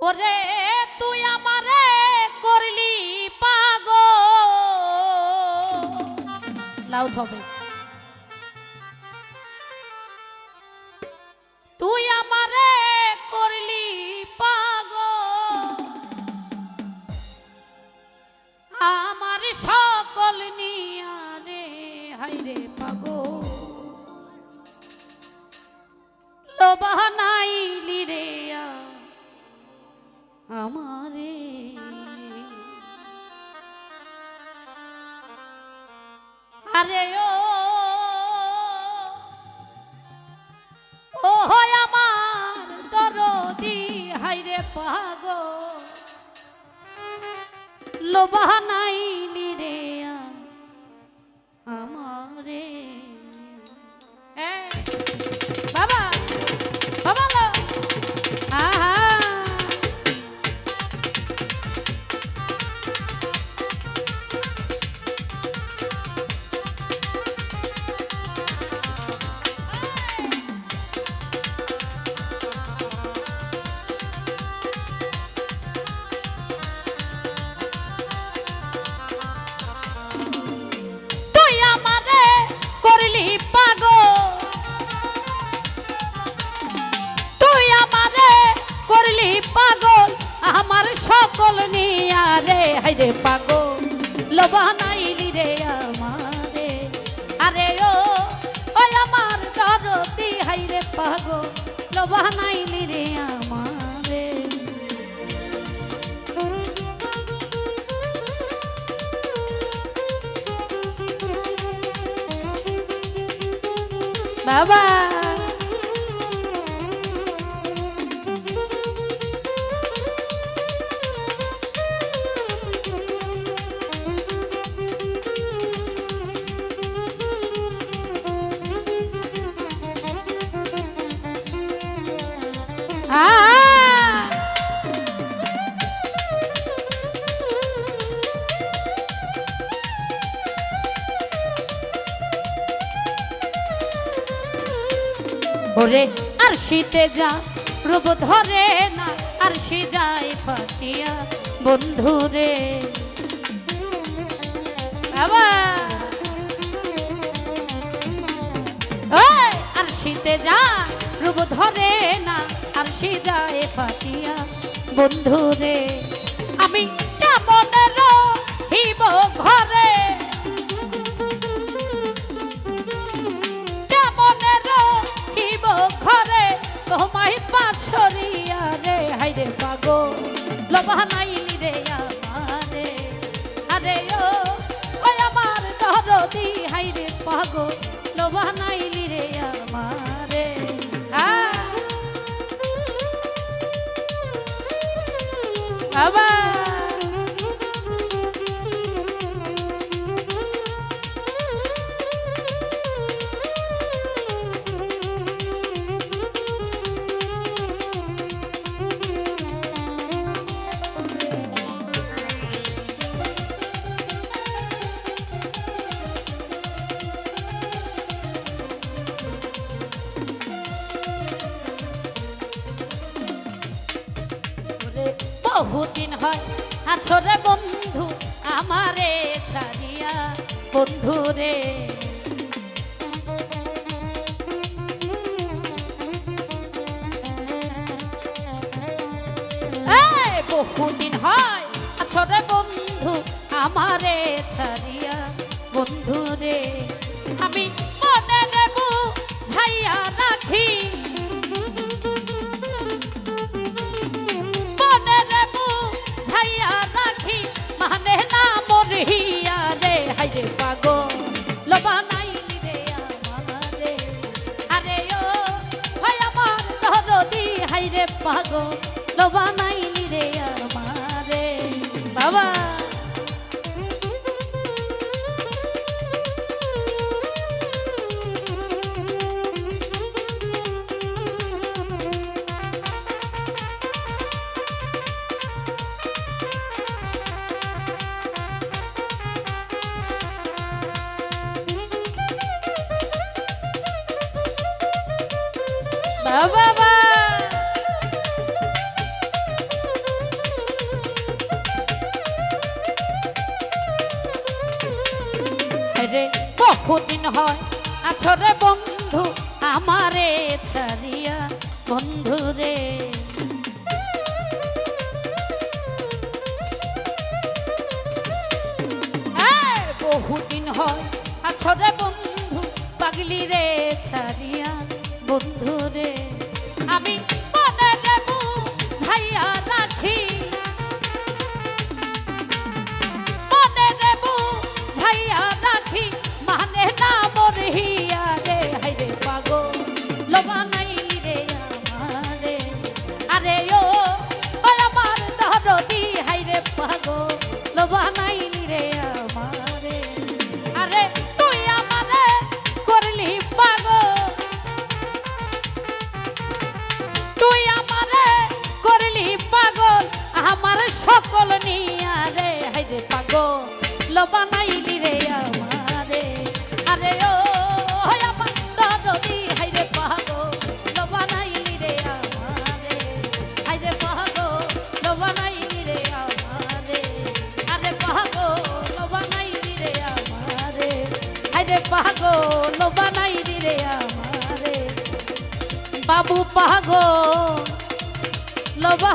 ওরে তুই আমারে করলি পাগল, লাউড হবে। তুই আমারে করলি পাগল, আমার সকল নিয়া রে হাইরে পাগল, লোবানাইলি রে আমারে। আরে ও হয় আমার দরদি হাইরে পাগল, লোবানাইলি রে আমারে। বাবা বাবা লো আহা পাগল, আমার সকল নিয়া রে হাইরে পাগল, লোবানাইলি রে আমারে। আরে ও আমার দরদি হাইরে পাগল, লোবানাইলি রে আমারে। বাবা ওরে আর শীতে যা রূপ ধরে না, আর সে যায় ফাটিয়া বন্ধুরে। আর শীতে যা রূপ ধরে না, আর সে যায় ফাটিয়া বন্ধুরে। আমি কেমন রহিব ঘরে, ঘরে তোমায় পাশরিয়া রে হাইরে পাগল, লোবানাইলি রে আমারে। আরে ও আমার দরদি হাইরে পাগল, লোবানাইলি রে আমারে। বাবা বহুদিন হয় আছো রে বন্ধু আমারে ছাড়িয়া বন্ধু রে। বহুদিন হয় আছো রে বন্ধু আমারে ছাড়িয়া বন্ধু রে। আমি মনে নেব ঝাইয়া রাখি, মানে না মরিয়া রে হাইরে পাগল, লোবানাইলি রে আমারে। আরে ও আমার দরদি হাইরে পাগল, লোবানাইলি রে আমারে। বাবা বাবা বহুদিন হয় আছরে বন্ধু আমারে ছাড়িয়া বন্ধু রে বহুদিন হয় আছরে বন্ধু পাগলি রে ছাড়িয়া বন্ধু রে আমি মনে দেব ঝাইয়া রাখি মনে দেব ঝাইয়া রাখি মানে না মরহিয়া রে হাইরে পাগল লোবা নাই রে আমারে আরে ও আমার দরদি হাইরে পাগল লোবা নাই রে আমারে আরে তুই আমারে করলি পাগল তুই আমারে করলি পাগল আমার সকল নিয়া রে হাইরে পাগল লোবা নাইলি রে আমারে আরে ও আমার দরদি হাইরে পাগল লোবা নাইলি রে আমারে হাইরে পাগল লোবা নাইলি রে আমারে আরে পাগল লোবা নাইলি রে আমারে হাইরে পাগল লোবা নাইলি রে আমারে বাবু পাগল লোবা